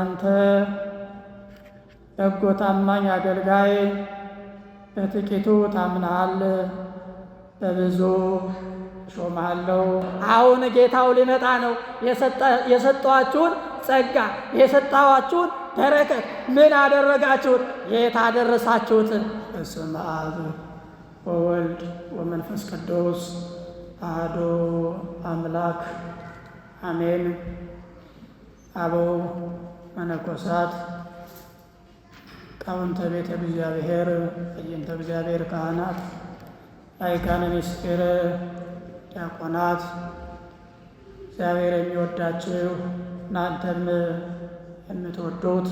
አንተ በጎ ታማኝ አገልጋይ፣ በጥቂቱ ታምነሃል፣ በብዙ እሾምሃለሁ። አሁን ጌታው ሊመጣ ነው። የሰጠኋችሁን ጸጋ የሰጠኋችሁን በረከት ምን አደረጋችሁት? የት አደረሳችሁትን? በስመ አብ ወወልድ ወመንፈስ ቅዱስ አሐዱ አምላክ አሜን። አበው መነኮሳት፣ ሊቃውንተ ቤተ እግዚአብሔር፣ ዕይንተ እግዚአብሔር ካህናት፣ ላይካነ ምስጢር ዲያቆናት፣ እግዚአብሔር የሚወዳችሁ እናንተም የምትወዱት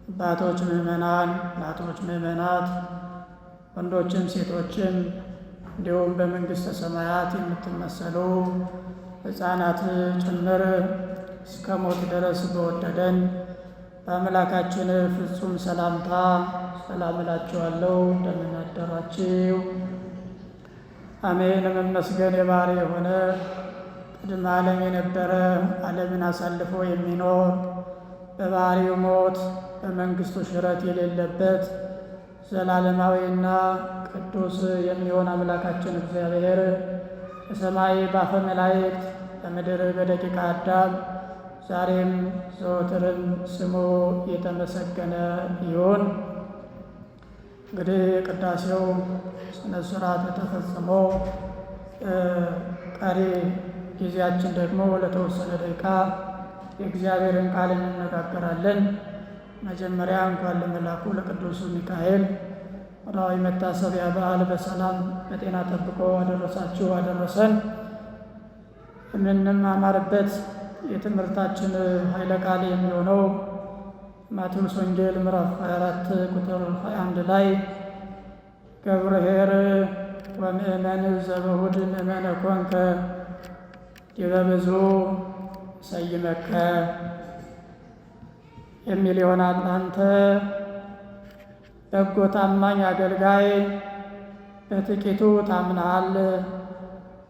አባቶች ምዕመናን፣ እናቶች ምዕመናት፣ ወንዶችም ሴቶችም እንዲሁም በመንግሥተ ሰማያት የምትመሰሉ ሕፃናት ጭምር እስከ ሞት ድረስ በወደደን በአምላካችን ፍጹም ሰላምታ ሰላም እላችኋለሁ። እንደምን አደራችሁ? አሜን። መመስገን የባህሪ የሆነ ቅድመ ዓለም የነበረ ዓለምን አሳልፎ የሚኖር በባህሪው ሞት በመንግሥቱ ሽረት የሌለበት ዘላለማዊና ቅዱስ የሚሆን አምላካችን እግዚአብሔር በሰማይ በአፈ መላእክት በምድር በደቂቀ አዳም ዛሬም ዘወትርም ስሙ የተመሰገነ ይሁን። እንግዲህ ቅዳሴው ስነ ስርዓት ተፈጽሞ ቀሪ ጊዜያችን ደግሞ ለተወሰነ ደቂቃ የእግዚአብሔርን ቃል እንነጋገራለን። መጀመሪያ እንኳን ለመላኩ ለቅዱሱ ሚካኤል ወርኃዊ መታሰቢያ በዓል በሰላም በጤና ጠብቆ አደረሳችሁ አደረሰን። የምንማማርበት የትምህርታችን ኃይለ ቃል የሚሆነው ማቴዎስ ወንጌል ምዕራፍ 24 ቁጥር 21 ላይ ገብርኄር ወምእመን ዘበሁድ ምእመነ ኮንከ ዲበ ብዙ ሰይመከ የሚል ይሆናል። አንተ በጎ ታማኝ አገልጋይ፣ በጥቂቱ ታምነሃል፣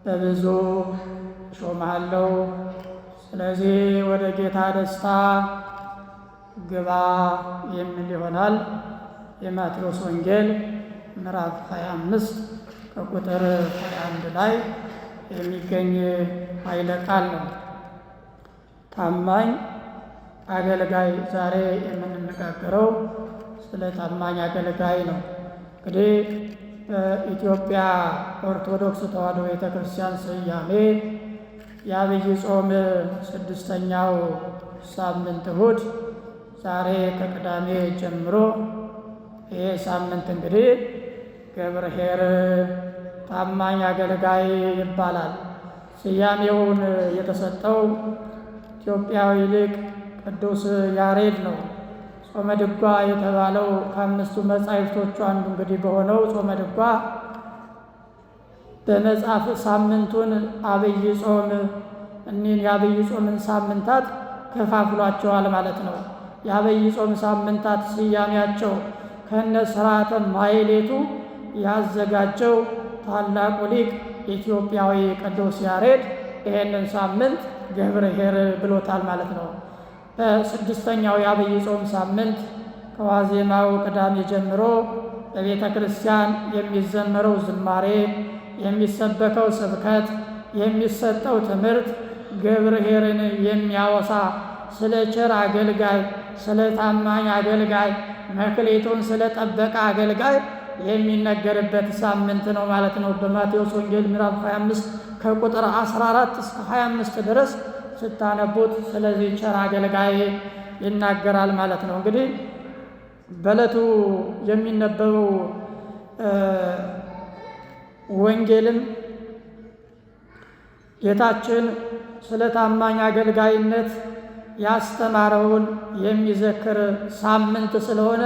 በብዙ እሾምሃለሁ። ስለዚህ ወደ ጌታ ደስታ ግባ የሚል ይሆናል። የማቴዎስ ወንጌል ምዕራፍ 25 ከቁጥር 21 ላይ የሚገኝ ኃይለ ቃል ነው። ታማኝ አገልጋይ። ዛሬ የምንነጋገረው ስለ ታማኝ አገልጋይ ነው። እንግዲህ በኢትዮጵያ ኦርቶዶክስ ተዋሕዶ ቤተ ክርስቲያን ስያሜ የዐቢይ ጾም 6ኛው ሳምንት እሑድ ዛሬ ከቅዳሜ ጀምሮ ይሄ ሳምንት እንግዲህ ገብርኄር ታማኝ አገልጋይ ይባላል። ስያሜውን የተሰጠው ኢትዮጵያዊ ሊቅ ቅዱስ ያሬድ ነው። ጾመ ድጓ የተባለው ከአምስቱ መጻሕፍቶቹ አንዱ እንግዲህ በሆነው ጾመ ድጓ በመጽሐፍ ሳምንቱን ዐቢይ ጾም እኒህን የዐቢይ ጾምን ሳምንታት ከፋፍሏቸዋል ማለት ነው። የዐቢይ ጾም ሳምንታት ስያሜያቸው ከነ ሥርዓተ ማሕሌቱ ያዘጋጀው ታላቁ ሊቅ ኢትዮጵያዊ ቅዱስ ያሬድ ይሄንን ሳምንት ገብርኄር ብሎታል ማለት ነው። በ6ኛው የዐቢይ ጾም ሳምንት ከዋዜማው ቅዳሜ ጀምሮ በቤተ ክርስቲያን የሚዘመረው ዝማሬ፣ የሚሰበከው ስብከት፣ የሚሰጠው ትምህርት ገብርኄርን የሚያወሳ ስለ ቸር አገልጋይ፣ ስለ ታማኝ አገልጋይ፣ መክሊቱን ስለ ጠበቀ አገልጋይ የሚነገርበት ሳምንት ነው ማለት ነው። በማቴዎስ ወንጌል ምዕራፍ 25 ከቁጥር 14 እስከ 25 ድረስ ስታነቡት ስለዚህ ቸር አገልጋይ ይናገራል ማለት ነው። እንግዲህ በዕለቱ የሚነበበው ወንጌልም ጌታችን ስለ ታማኝ አገልጋይነት ያስተማረውን የሚዘክር ሳምንት ስለሆነ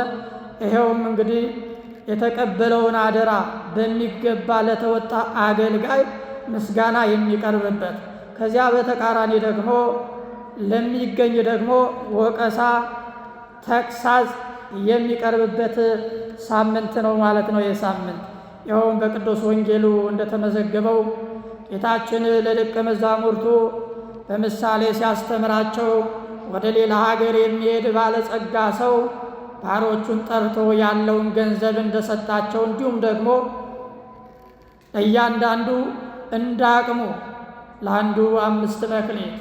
ይሄውም እንግዲህ የተቀበለውን አደራ በሚገባ ለተወጣ አገልጋይ ምስጋና የሚቀርብበት፣ ከዚያ በተቃራኒ ደግሞ ለሚገኝ ደግሞ ወቀሳ፣ ተግሳጽ የሚቀርብበት ሳምንት ነው ማለት ነው። ይህ ሳምንት ይኸውም በቅዱስ ወንጌሉ እንደተመዘገበው ጌታችን ለደቀ መዛሙርቱ በምሳሌ ሲያስተምራቸው ወደ ሌላ ሀገር የሚሄድ ባለጸጋ ሰው ባሮቹን ጠርቶ ያለውን ገንዘብ እንደሰጣቸው እንዲሁም ደግሞ እያንዳንዱ እንደ አቅሙ ለአንዱ 5 መክሊት፣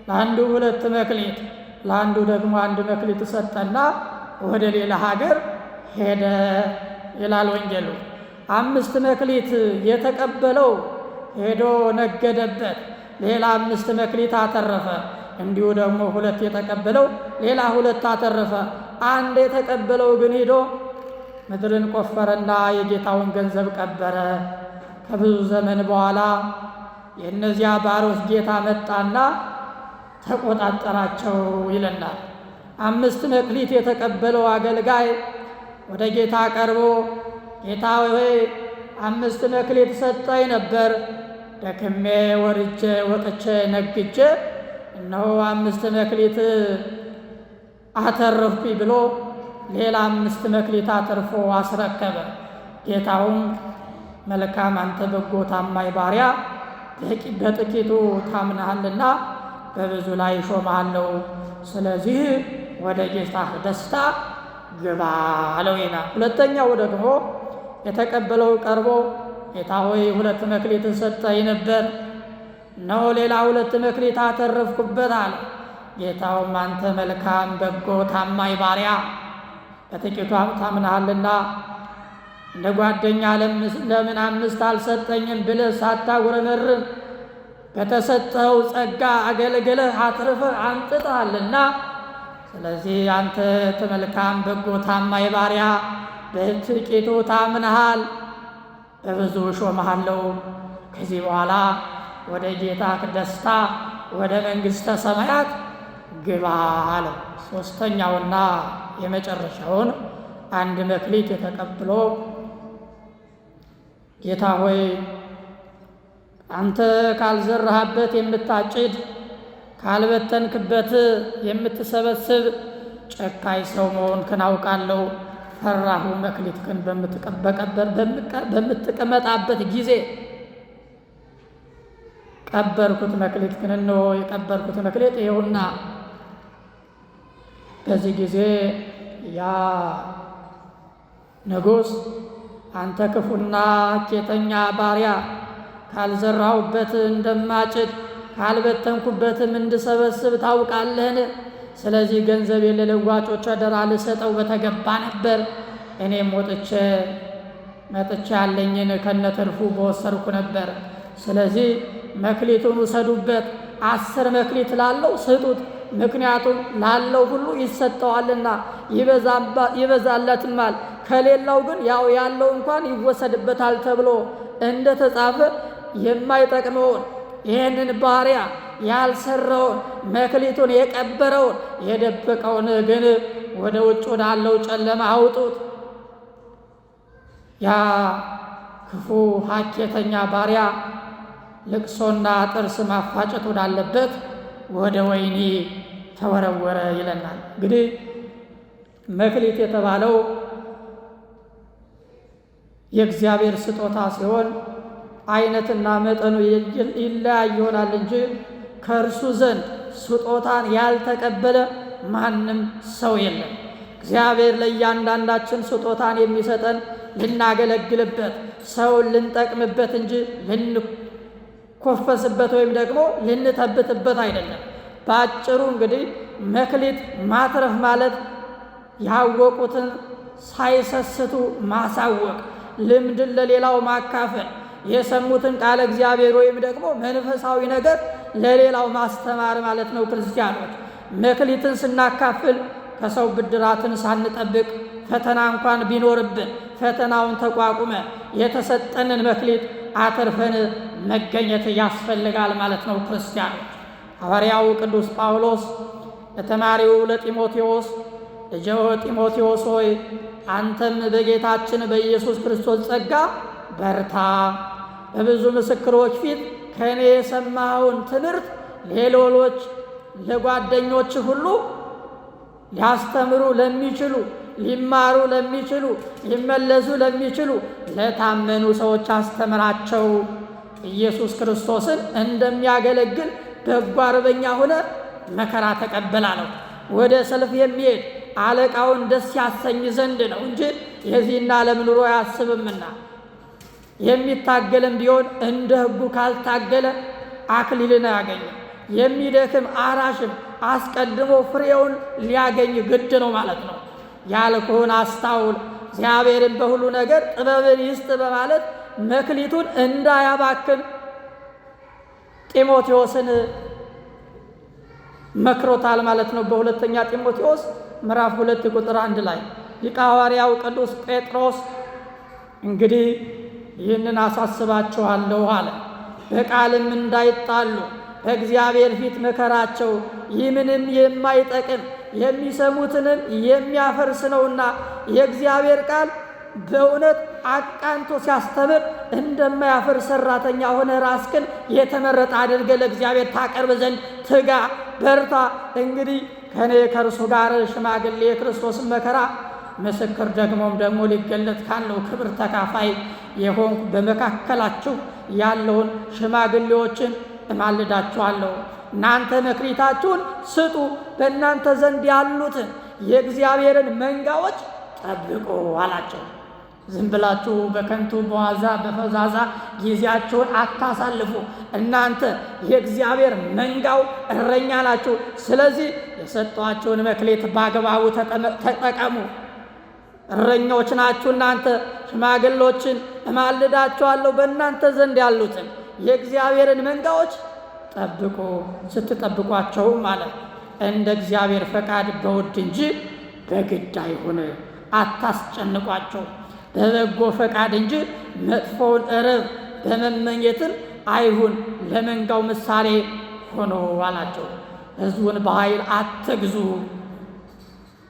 ለአንዱ 2 መክሊት፣ ለአንዱ ደግሞ 1 መክሊት ሰጠና ወደ ሌላ ሀገር ሄደ ይላል ወንጌሉ። 5 መክሊት የተቀበለው ሄዶ ነገደበት፣ ሌላ 5 መክሊት አተረፈ። እንዲሁ ደግሞ 2 የተቀበለው ሌላ 2 አተረፈ። 1 የተቀበለው ግን ሄዶ ምድርን ቆፈረና የጌታውን ገንዘብ ቀበረ። ከብዙ ዘመን በኋላ የእነዚያ ባሮች ጌታ መጣና ተቆጣጠራቸው ይለናል። 5 መክሊት የተቀበለው አገልጋይ ወደ ጌታ ቀርቦ ጌታ ሆይ 5 መክሊት ሰጠኝ ነበር፣ ደክሜ ወርጄ ወጥቼ ነግጄ እነሆ 5 መክሊት አተረፍኩኝ ብሎ ሌላ 5 መክሊት አትርፎ አስረከበ። ጌታውም መልካም አንተ በጎ ታማኝ ባሪያ፣ በጥቂቱ ታምነሃልና በብዙ ላይ እሾምሃለሁ፣ ስለዚህ ወደ ጌታህ ደስታ ግባ አለው ይላል። ሁለተኛው ደግሞ የተቀበለው ቀርቦ ጌታ ሆይ 2 መክሊት ሰጠኝ ነበር፣ እነሆ ሌላ 2 መክሊት አተረፍኩበት አለ። ጌታውም አንተ መልካም በጎ ታማኝ ባሪያ፣ በጥቂቱ ታምነሃልና እንደ ጓደኛ ለምን 5 አልሰጠኝም ብለህ ሳታጉረመርም በተሰጠው ጸጋ አገልግለህ አትርፈህ አምጥተሃልና፣ ስለዚህ አንተ መልካም በጎ ታማኝ ባሪያ፣ በጥቂቱ ታምነሃል፣ በብዙ እሾምሃለሁ፣ ከዚህ በኋላ ወደ ጌታህ ደስታ ወደ መንግሥተ ሰማያት ግባ አለው። ሦስተኛውና የመጨረሻውን 1 መክሊት የተቀብሎ ጌታ ሆይ አንተ ካልዘራህበት የምታጭድ ካልበተንክበት የምትሰበስብ ጨካኝ ሰው መሆንክን አውቃለሁ። ፈራሁ መክሊትህን በምትቀመጣበት ጊዜ ቀበርኩት መክሊትህን፣ እነሆ የቀበርኩት መክሊት ይኸውና። በዚህ ጊዜ ያ ንጉሥ አንተ ክፉና ሐኬተኛ ባሪያ፣ ካልዘራሁበት እንደማጭድ ካልበተንኩበትም እንድሰበስብ ታውቃለህን? ስለዚህ ገንዘብ ለለዋጮች አደራ ልሰጠው በተገባ ነበር። እኔም መጥቼ ያለኝን ከነትርፉ በወሰድኩ ነበር። ስለዚህ መክሊቱን ውሰዱበት፣ 10 መክሊት ላለው ስጡት፣ ምክንያቱም ላለው ሁሉ ይሰጠዋልና ይበዛለትማል፣ ከሌላው ግን ያው ያለው እንኳን ይወሰድበታል ተብሎ እንደተጻፈ የማይጠቅመውን ይህንን ባሪያ ያልሰራውን መክሊቱን የቀበረውን የደበቀውን ግን ወደ ውጭ ወዳለው ጨለማ አውጡት። ያ ክፉ ሐኬተኛ ባሪያ ልቅሶና ጥርስ ማፋጨት ወዳለበት ወደ ወህኒ ተወረወረ ይለናል። እንግዲህ መክሊት የተባለው የእግዚአብሔር ስጦታ ሲሆን አይነትና መጠኑ ይለያይ ይሆናል እንጂ ከእርሱ ዘንድ ስጦታን ያልተቀበለ ማንም ሰው የለም። እግዚአብሔር ለእያንዳንዳችን ስጦታን የሚሰጠን ልናገለግልበት፣ ሰውን ልንጠቅምበት እንጂ ልንኮፈስበት ወይም ደግሞ ልንተብትበት አይደለም። በአጭሩ እንግዲህ መክሊት ማትረፍ ማለት ያወቁትን ሳይሰስቱ ማሳወቅ፣ ልምድን ለሌላው ማካፈል፣ የሰሙትን ቃለ እግዚአብሔር ወይም ደግሞ መንፈሳዊ ነገር ለሌላው ማስተማር ማለት ነው። ክርስቲያኖች መክሊትን ስናካፍል ከሰው ብድራትን ሳንጠብቅ ፈተና እንኳን ቢኖርብን ፈተናውን ተቋቁመ የተሰጠንን መክሊት አትርፈን መገኘት ያስፈልጋል ማለት ነው። ክርስቲያኖች ሐዋርያው ቅዱስ ጳውሎስ ለተማሪው ለጢሞቴዎስ ልጄ ጢሞቴዎስ ሆይ አንተም በጌታችን በኢየሱስ ክርስቶስ ጸጋ በርታ፣ በብዙ ምስክሮች ፊት ከእኔ የሰማኸውን ትምህርት ሌሎች ለጓደኞች ሁሉ ሊያስተምሩ ለሚችሉ፣ ሊማሩ ለሚችሉ፣ ሊመለሱ ለሚችሉ ለታመኑ ሰዎች አስተምራቸው። ኢየሱስ ክርስቶስን እንደሚያገለግል በጎ አርበኛ ሆነ መከራ ተቀበል አለው። ወደ ሰልፍ የሚሄድ አለቃውን ደስ ያሰኝ ዘንድ ነው እንጂ የዚህን ዓለም ኑሮ አያስብምና። የሚታገልም ቢሆን እንደ ሕጉ ካልታገለ አክሊልን አያገኝም። የሚደክም አራሽም አስቀድሞ ፍሬውን ሊያገኝ ግድ ነው ማለት ነው። ያልኩህን አስታውል፣ እግዚአብሔርን በሁሉ ነገር ጥበብን ይስጥ በማለት መክሊቱን እንዳያባክን ጢሞቴዎስን መክሮታል ማለት ነው። በሁለተኛ ጢሞቴዎስ ምዕራፍ 2 ቁጥር 1 ላይ ሊቀ ሐዋርያው ቅዱስ ጴጥሮስ እንግዲህ ይህንን አሳስባችኋለሁ አለ። በቃልም እንዳይጣሉ በእግዚአብሔር ፊት ምከራቸው። ይህ ምንም የማይጠቅም የሚሰሙትንም የሚያፈርስ ነውና የእግዚአብሔር ቃል በእውነት አቃንቶ ሲያስተምር እንደማያፍር ሠራተኛ ሆነ ራስህን የተመረጠ አድርገህ ለእግዚአብሔር ታቀርብ ዘንድ ትጋ፣ በርታ። እንግዲህ ከእኔ ከእርሱ ጋር ሽማግሌ የክርስቶስን መከራ ምስክር ደግሞ ሊገለጥ ካለው ክብር ተካፋይ የሆንኩ በመካከላችሁ ያለውን ሽማግሌዎችን እማልዳችኋለሁ። እናንተ መክሊታችሁን ስጡ፣ በእናንተ ዘንድ ያሉትን የእግዚአብሔርን መንጋዎች ጠብቁ አላቸው። ዝም ብላችሁ በከንቱ በዋዛ በፈዛዛ ጊዜያችሁን አታሳልፉ። እናንተ የእግዚአብሔር መንጋው እረኛ ናችሁ። ስለዚህ የሰጧችሁን መክሊት በአግባቡ ተጠቀሙ። እረኞች ናችሁ እናንተ። ሽማግሎችን እማልዳችኋለሁ፣ በእናንተ ዘንድ ያሉትን የእግዚአብሔርን መንጋዎች ጠብቁ። ስትጠብቋቸውም ማለት እንደ እግዚአብሔር ፈቃድ በውድ እንጂ በግድ አይሁን። አታስጨንቋቸው፣ በበጎ ፈቃድ እንጂ መጥፎውን ዕረብ በመመኘትም አይሁን። ለመንጋው ምሳሌ ሆኖ አላቸው። ሕዝቡን በኃይል አትግዙ።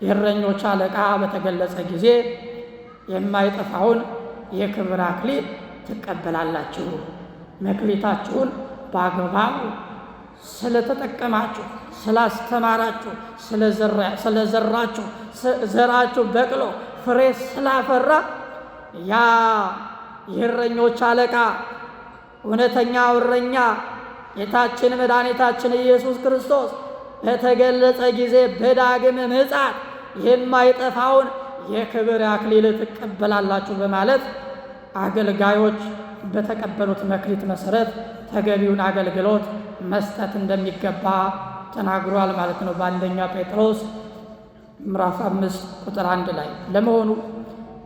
የእረኞች አለቃ በተገለጸ ጊዜ የማይጠፋውን የክብር አክሊል ትቀበላላችሁ። መክሊታችሁን በአግባቡ ስለተጠቀማችሁ፣ ስላስተማራችሁ፣ ስለዘራችሁ፣ ዘራችሁ በቅሎ ፍሬ ስላፈራ ያ የእረኞች አለቃ እውነተኛው እረኛ ጌታችን መድኃኒታችን ኢየሱስ ክርስቶስ በተገለጸ ጊዜ በዳግም ምጽአት የማይጠፋውን የክብር አክሊል ትቀበላላችሁ በማለት አገልጋዮች በተቀበሉት መክሊት መሰረት ተገቢውን አገልግሎት መስጠት እንደሚገባ ተናግሯል ማለት ነው። በአንደኛ ጴጥሮስ ምዕራፍ 5 ቁጥር 1 ላይ። ለመሆኑ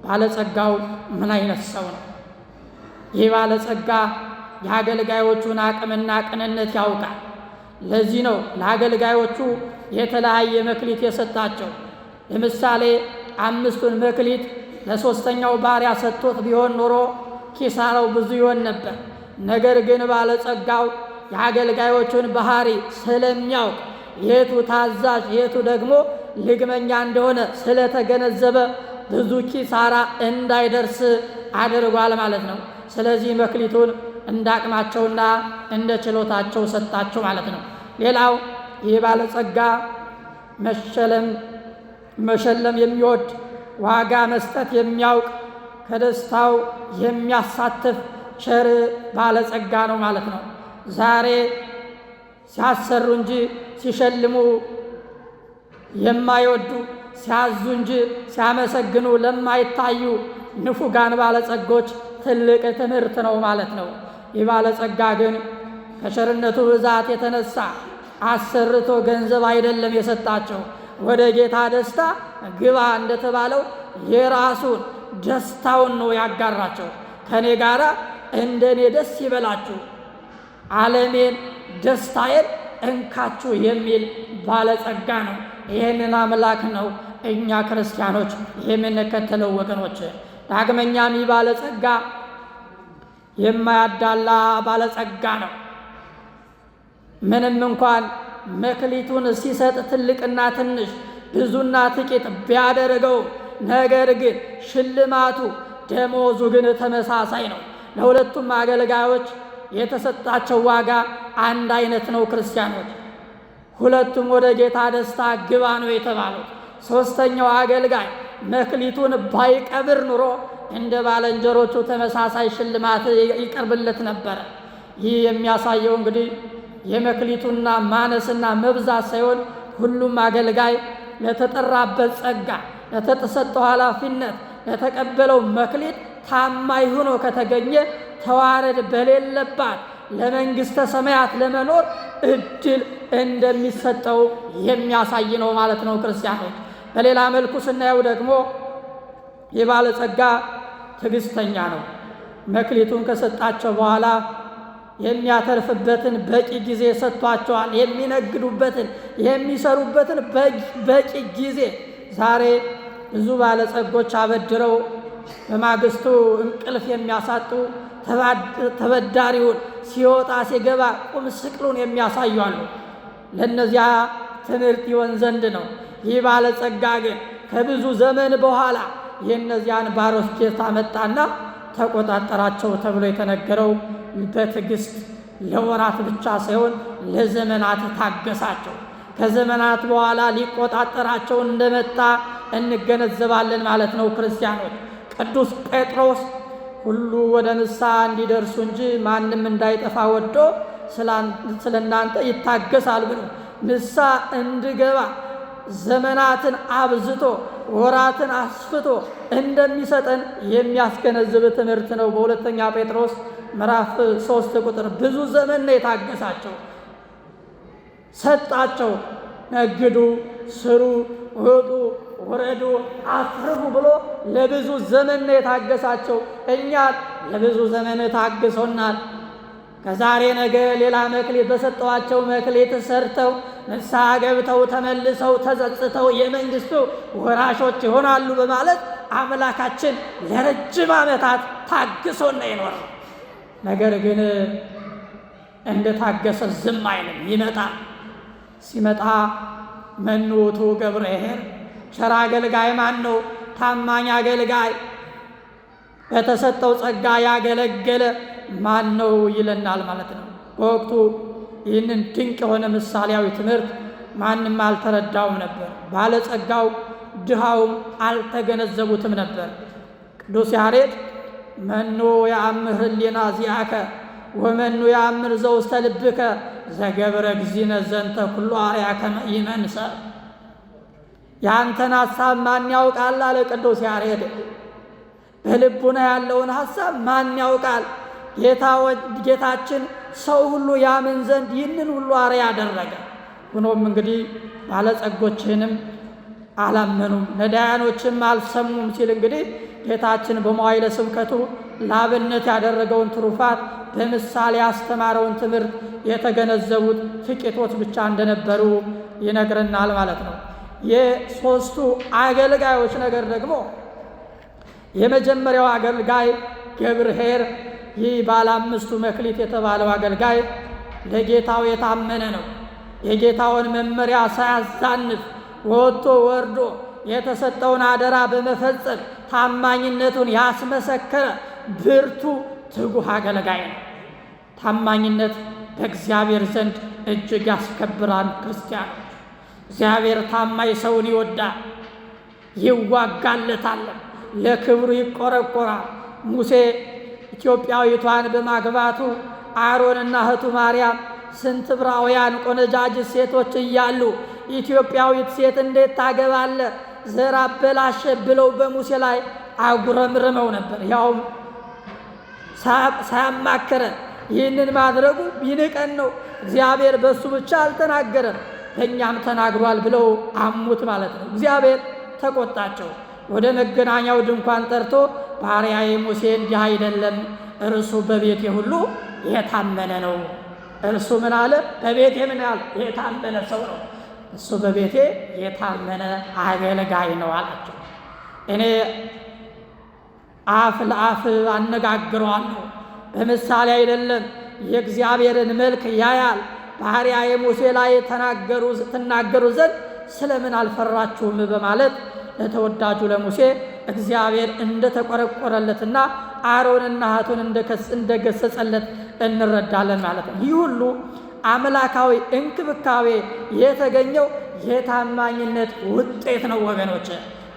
ባለጸጋው ምን አይነት ሰው ነው? ይህ ባለጸጋ የአገልጋዮቹን አቅምና ቅንነት ያውቃል። ለዚህ ነው ለአገልጋዮቹ የተለያየ መክሊት የሰጣቸው። ለምሳሌ 5ቱን መክሊት ለሶስተኛው ባሪያ ሰጥቶት ቢሆን ኖሮ ኪሳራው ብዙ ይሆን ነበር። ነገር ግን ባለጸጋው የአገልጋዮቹን ባህሪ ስለሚያውቅ የቱ ታዛዥ የቱ ደግሞ ልግመኛ እንደሆነ ስለተገነዘበ ብዙ ኪሳራ እንዳይደርስ አድርጓል ማለት ነው። ስለዚህ መክሊቱን እንዳቅማቸውና እንደ ችሎታቸው ሰጣቸው ማለት ነው። ሌላው ይህ ባለጸጋ መሸለም የሚወድ ዋጋ መስጠት የሚያውቅ ከደስታው የሚያሳትፍ ቸር ባለጸጋ ነው ማለት ነው። ዛሬ ሲያሰሩ እንጂ ሲሸልሙ የማይወዱ ሲያዙ እንጂ ሲያመሰግኑ ለማይታዩ ንፉጋን ባለጸጎች ትልቅ ትምህርት ነው ማለት ነው። ይህ ባለጸጋ ግን ከቸርነቱ ብዛት የተነሳ አሰርቶ ገንዘብ አይደለም የሰጣቸው፣ ወደ ጌታ ደስታ ግባ እንደተባለው የራሱን ደስታውን ነው ያጋራቸው። ከኔ ጋራ እንደኔ ደስ ይበላችሁ፣ ዓለሜን ደስታዬን እንካችሁ የሚል ባለጸጋ ነው። ይህንን አምላክ ነው እኛ ክርስቲያኖች የምንከተለው ወገኖች። ዳግመኛም ይህ ባለጸጋ የማያዳላ ባለጸጋ ነው። ምንም እንኳን መክሊቱን ሲሰጥ ትልቅና ትንሽ ብዙና ጥቂት ቢያደርገው፣ ነገር ግን ሽልማቱ ደሞዙ ግን ተመሳሳይ ነው። ለሁለቱም አገልጋዮች የተሰጣቸው ዋጋ አንድ አይነት ነው። ክርስቲያኖች ሁለቱም ወደ ጌታ ደስታ ግባ ነው የተባሉት። ሦስተኛው አገልጋይ መክሊቱን ባይቀብር ኑሮ እንደ ባልንጀሮቹ ተመሳሳይ ሽልማት ይቀርብለት ነበረ። ይህ የሚያሳየው እንግዲህ የመክሊቱና ማነስና መብዛት ሳይሆን ሁሉም አገልጋይ ለተጠራበት ጸጋ፣ ለተሰጠው ኃላፊነት፣ ለተቀበለው መክሊት ታማኝ ሆኖ ከተገኘ ተዋረድ በሌለባት ለመንግሥተ ሰማያት ለመኖር እድል እንደሚሰጠው የሚያሳይ ነው ማለት ነው ክርስቲያኖች። በሌላ መልኩ ስናየው ደግሞ የባለጸጋ ትዕግስተኛ ነው። መክሊቱን ከሰጣቸው በኋላ የሚያተርፍበትን በቂ ጊዜ ሰጥቷቸዋል። የሚነግዱበትን የሚሰሩበትን በቂ ጊዜ። ዛሬ ብዙ ባለጸጎች አበድረው በማግስቱ እንቅልፍ የሚያሳጡ ተበዳሪውን ሲወጣ ሲገባ ቁም ስቅሉን የሚያሳዩ አሉ። ለእነዚያ ትምህርት ይሆን ዘንድ ነው። ይህ ባለጸጋ ግን ከብዙ ዘመን በኋላ የእነዚያን ባሮች ጌታ መጣና ተቆጣጠራቸው ተብሎ የተነገረው በትዕግስት ለወራት ብቻ ሳይሆን ለዘመናት ታገሳቸው። ከዘመናት በኋላ ሊቆጣጠራቸው እንደመጣ እንገነዘባለን ማለት ነው ክርስቲያኖች። ቅዱስ ጴጥሮስ ሁሉ ወደ ንስሐ እንዲደርሱ እንጂ ማንም እንዳይጠፋ ወዶ ስለ እናንተ ይታገሳል ብሎ ንስሐ እንድገባ ዘመናትን አብዝቶ ወራትን አስፍቶ እንደሚሰጠን የሚያስገነዝብ ትምህርት ነው። በሁለተኛ ጴጥሮስ ምዕራፍ 3 ቁጥር ብዙ ዘመን ነው የታገሳቸው። ሰጣቸው። ነግዱ፣ ስሩ፣ ውጡ፣ ውረዱ፣ አትርፉ ብሎ ለብዙ ዘመን ነው የታገሳቸው። እኛ ለብዙ ዘመን ታግሶናል። ከዛሬ ነገ ሌላ መክሊት በሰጠዋቸው መክሊት ሰርተው ንስሐ ገብተው ተመልሰው ተጸጽተው የመንግሥቱ ወራሾች ይሆናሉ በማለት አምላካችን ለረጅም ዓመታት ታግሶና ይኖራል። ነገር ግን እንደታገሰ ዝም አይልም፣ ይመጣል። ሲመጣ መኑ ውእቱ ገብርኄር፣ ቸር አገልጋይ ማን ነው? ታማኝ አገልጋይ በተሰጠው ጸጋ ያገለገለ ማን ነው ይለናል ማለት ነው። በወቅቱ ይህንን ድንቅ የሆነ ምሳሌያዊ ትምህርት ማንም አልተረዳውም ነበር። ባለጸጋው ድሃውም አልተገነዘቡትም ነበር። ቅዱስ ያሬድ መኑ ያአምር ህሊና ዚአከ ወመኑ ያአምር ዘውስተ ልብከ ዘገብረ እግዚእነ ዘንተ ኩሉ አርያከ ይመንሰ። ያንተን ሐሳብ ማን ያውቃል አለ ቅዱስ ያሬድ። በልቡና ያለውን ሐሳብ ማን ያውቃል? ጌታችን ሰው ሁሉ ያምን ዘንድ ይህንን ሁሉ አርአያ ያደረገ። ሆኖም እንግዲህ ባለጸጎችንም አላመኑም፣ ነዳያኖችም አልሰሙም ሲል እንግዲህ ጌታችን በመዋዕለ ስብከቱ ለአብነት ያደረገውን ትሩፋት በምሳሌ ያስተማረውን ትምህርት የተገነዘቡት ጥቂቶች ብቻ እንደነበሩ ይነግረናል ማለት ነው። የሦስቱ አገልጋዮች ነገር ደግሞ የመጀመሪያው አገልጋይ ገብርኄር፣ ይህ ባለ 5ቱ መክሊት የተባለው አገልጋይ ለጌታው የታመነ ነው። የጌታውን መመሪያ ሳያዛንፍ ወጥቶ ወርዶ የተሰጠውን አደራ በመፈጸም ታማኝነቱን ያስመሰከረ ብርቱ ትጉህ አገልጋይ ነው። ታማኝነት በእግዚአብሔር ዘንድ እጅግ ያስከብራል። ክርስቲያኖች፣ እግዚአብሔር ታማኝ ሰውን ይወዳል፣ ይዋጋለታል፣ ለክብሩ ይቆረቆራል። ሙሴ ኢትዮጵያዊቷን በማግባቱ አሮንና እህቱ ማርያም ስንት ዕብራውያን ቆነጃጅት ሴቶች እያሉ ኢትዮጵያዊት ሴት እንዴት ታገባለ? ዘር አበላሸ ብለው በሙሴ ላይ አጉረምርመው ነበር። ያውም ሳያማከረን ይህንን ማድረጉ ቢንቀን ነው። እግዚአብሔር በእሱ ብቻ አልተናገረም በእኛም ተናግሯል ብለው አሙት ማለት ነው። እግዚአብሔር ተቆጣቸው። ወደ መገናኛው ድንኳን ጠርቶ ባሪያዬ ሙሴ እንዲህ አይደለም፣ እርሱ በቤቴ ሁሉ የታመነ ነው። እርሱ ምን አለ? በቤቴ ምን ያለ የታመነ ሰው ነው። እሱ በቤቴ የታመነ አገልጋይ ነው አላቸው። እኔ አፍ ለአፍ አነጋግረዋለሁ፣ በምሳሌ አይደለም። የእግዚአብሔርን መልክ ያያል። ባሪያዬ ሙሴ ላይ ትናገሩ ዘንድ ስለምን አልፈራችሁም? በማለት ለተወዳጁ ለሙሴ እግዚአብሔር እንደተቆረቆረለትና አሮንና እህቱን እንደገሰጸለት እንረዳለን ማለት ነው። ይህ ሁሉ አምላካዊ እንክብካቤ የተገኘው የታማኝነት ውጤት ነው ወገኖች።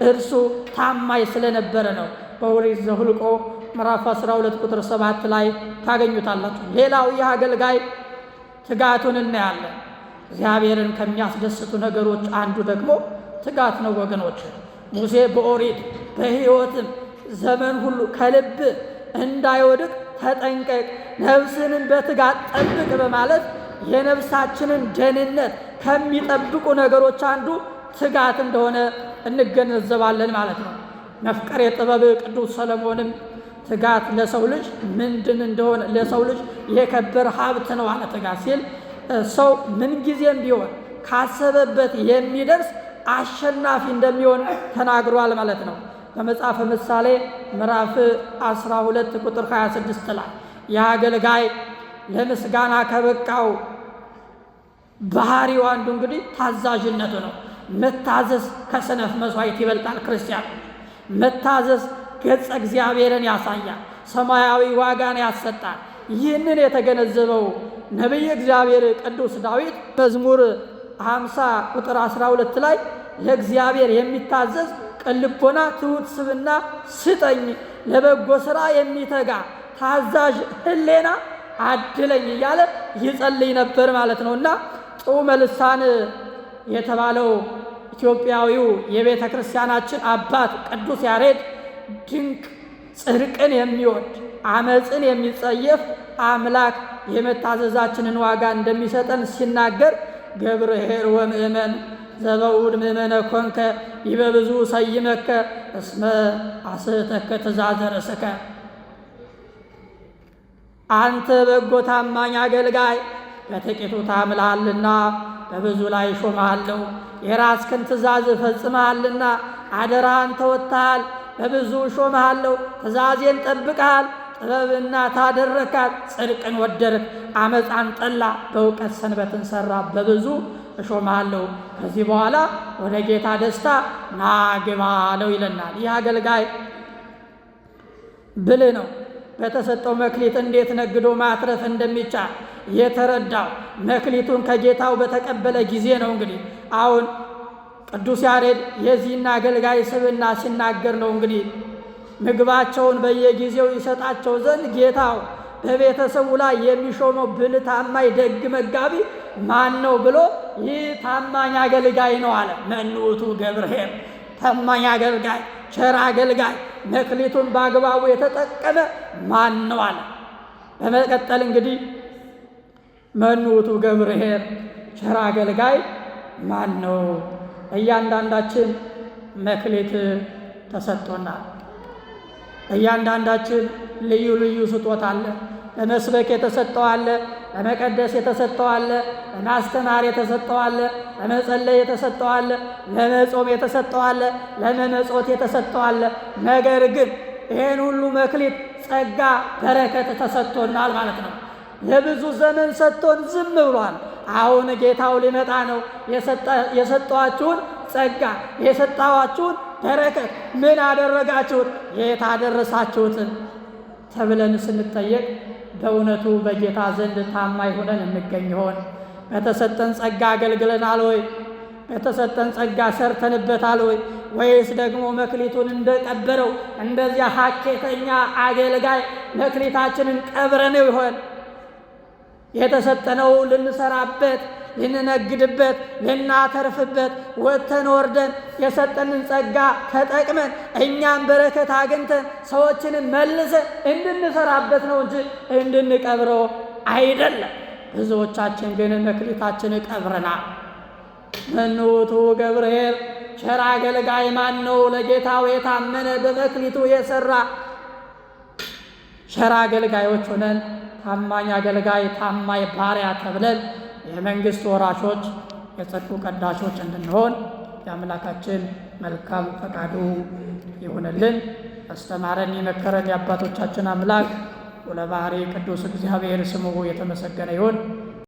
እርሱ ታማኝ ስለነበረ ነው። በኦሪት ዘኍልቍ ምዕራፍ 12 ቁጥር 7 ላይ ታገኙታላችሁ። ሌላው ይህ አገልጋይ ትጋቱን እናያለን። እግዚአብሔርን ከሚያስደስቱ ነገሮች አንዱ ደግሞ ትጋት ነው ወገኖች። ሙሴ በኦሪት በሕይወትም ዘመን ሁሉ ከልብ እንዳይወድቅ ተጠንቀቅ፣ ነፍስንም በትጋት ጠብቅ በማለት የነፍሳችንን ደህንነት ከሚጠብቁ ነገሮች አንዱ ትጋት እንደሆነ እንገነዘባለን ማለት ነው። መፍቀሬ ጥበብ ቅዱስ ሰለሞንም ትጋት ለሰው ልጅ ምንድን እንደሆነ ለሰው ልጅ የከበረ ሀብት ነው አለ። ትጋት ሲል ሰው ምንጊዜም ቢሆን ካሰበበት የሚደርስ አሸናፊ እንደሚሆን ተናግሯል ማለት ነው። በመጽሐፈ ምሳሌ ምዕራፍ 12 ቁጥር 26 ላይ የአገልጋይ ለምስጋና ከበቃው ባህሪው አንዱ እንግዲህ ታዛዥነቱ ነው። መታዘዝ ከሰነፍ መስዋዕት ይበልጣል። ክርስቲያን መታዘዝ ገጸ እግዚአብሔርን ያሳያል፣ ሰማያዊ ዋጋን ያሰጣል። ይህንን የተገነዘበው ነቢይ እግዚአብሔር ቅዱስ ዳዊት መዝሙር 50 ቁጥር 12 ላይ ለእግዚአብሔር የሚታዘዝ ቅን ልቦና ትሑት ስብዕና ስጠኝ፣ ለበጎ ሥራ የሚተጋ ታዛዥ ሕሌና አድለኝ እያለ ይጸልይ ነበር ማለት ነው። እና ጡመ ልሳን የተባለው ኢትዮጵያዊው የቤተ ክርስቲያናችን አባት ቅዱስ ያሬድ ድንቅ ጽድቅን የሚወድ አመፅን የሚጸየፍ አምላክ የመታዘዛችንን ዋጋ እንደሚሰጠን ሲናገር ገብርኄር ወምእመን ዘበውድ ምእመነ ኮንከ ይበብዙ ሰይመከ እስመ አስሕተከ ትእዛዘ ርእስከ። አንተ በጎ ታማኝ አገልጋይ በጥቂቱ ታምልሃልና በብዙ ላይ ሾመሃለሁ። የራስህን ትእዛዝ ፈጽመሃልና አደራህን ተወጥተሃል። በብዙ ሾመሃለሁ፣ ትእዛዜን ጠብቀሃል። ጥበብና ታደረካት፣ ጽድቅን ወደድክ፣ አመፃን ጠላ፣ በእውቀት ሰንበትን ሰራ። በብዙ እሾመሃለሁ፣ ከዚህ በኋላ ወደ ጌታ ደስታ ና ግባ አለው ይለናል። ይህ አገልጋይ ብልህ ነው። በተሰጠው መክሊት እንዴት ነግዶ ማትረፍ እንደሚቻል የተረዳው መክሊቱን ከጌታው በተቀበለ ጊዜ ነው። እንግዲህ አሁን ቅዱስ ያሬድ የዚህን አገልጋይ ስብዕና ሲናገር ነው እንግዲህ ምግባቸውን በየጊዜው ይሰጣቸው ዘንድ ጌታው በቤተሰቡ ላይ የሚሾመው ብልህ ታማኝ ደግ መጋቢ ማን ነው ብሎ ይህ ታማኝ አገልጋይ ነው አለ። መኑ ውእቱ ገብርኄር፣ ታማኝ አገልጋይ፣ ቸር አገልጋይ፣ መክሊቱን በአግባቡ የተጠቀመ ማን ነው አለ። በመቀጠል እንግዲህ መኑ ውእቱ ገብርኄር፣ ቸር አገልጋይ ማን ነው? እያንዳንዳችን መክሊት ተሰጥቶናል። እያንዳንዳችን ልዩ ልዩ ስጦታ አለ። ለመስበክ የተሰጠው አለ፣ ለመቀደስ የተሰጠው አለ፣ ለማስተማር የተሰጠው አለ፣ ለመጸለይ የተሰጠው አለ፣ ለመጾም የተሰጠው አለ፣ ለመመጾት የተሰጠው አለ። ነገር ግን ይሄን ሁሉ መክሊት ጸጋ በረከት ተሰጥቶናል ማለት ነው። ለብዙ ዘመን ሰጥቶን ዝም ብሏል። አሁን ጌታው ሊመጣ ነው። የሰጠዋችሁን ጸጋ የሰጣዋችሁን በረከት ምን አደረጋችሁት? የት አደረሳችሁትን? ተብለን ስንጠየቅ በእውነቱ በጌታ ዘንድ ታማኝ ሆነን እንገኝ ይሆን? በተሰጠን ጸጋ አገልግለናል ወይ? በተሰጠን ጸጋ ሰርተንበታል ወይ? ወይስ ደግሞ መክሊቱን እንደቀበረው እንደዚያ ሀኬተኛ አገልጋይ መክሊታችንን ቀብረነው ይሆን? የተሰጠነው ልንሰራበት፣ ልንነግድበት፣ ልናተርፍበት ወጥተን ወርደን የሰጠንን ጸጋ ተጠቅመን እኛም በረከት አግኝተን ሰዎችንን መልሰን እንድንሰራበት ነው እንጂ እንድንቀብረው አይደለም። ብዙዎቻችን ግን መክሊታችን ቀብረናል። መኑ ውእቱ ገብርኄር፣ ቸር አገልጋይ ማን ነው? ለጌታው የታመነ በመክሊቱ የሰራ። ቸር አገልጋዮች ሆነን ታማኝ አገልጋይ፣ ታማኝ ባሪያ ተብለን የመንግሥት ወራሾች፣ የጽድቁ ቀዳሾች እንድንሆን የአምላካችን መልካም ፈቃዱ ይሁንልን። ያስተማረን የመከረን የአባቶቻችን አምላክ ወለባሕርይ ቅዱስ እግዚአብሔር ስሙ የተመሰገነ ይሁን።